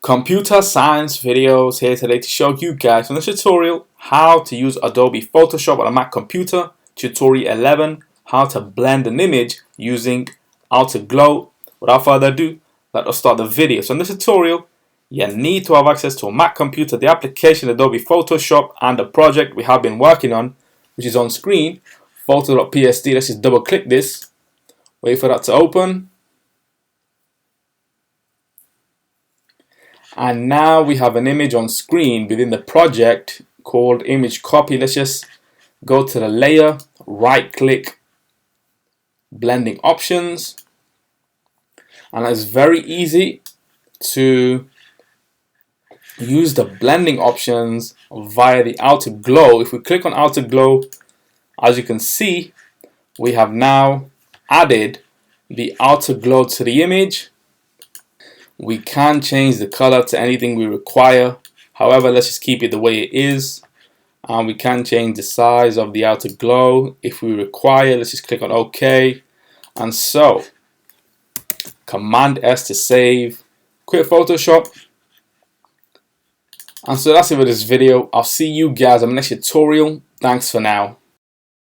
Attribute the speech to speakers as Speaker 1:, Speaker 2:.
Speaker 1: Computer science videos here today to show you guys in this tutorial how to use Adobe Photoshop on a Mac computer. Tutorial 11, how to blend an image using outer glow. Without further ado, let us start the video. So in this tutorial, you need to have access to a Mac computer, the application Adobe Photoshop, and the project we have been working on, which is on screen, photo.psd. Let's just double click this, wait for that to open. And now we have an image on screen within the project called image copy. Let's just go to the layer, right click, blending options, and it's very easy to use the blending options via the outer glow. If we click on outer glow, as you can see, we have now added the outer glow to the image. We can change the color to anything we require. However, let's just keep it the way it is. And we can change the size of the outer glow if we require. Let's just click on OK. And so, Command S to save. Quit Photoshop. And so that's it for this video. I'll see you guys in the next tutorial. Thanks for now.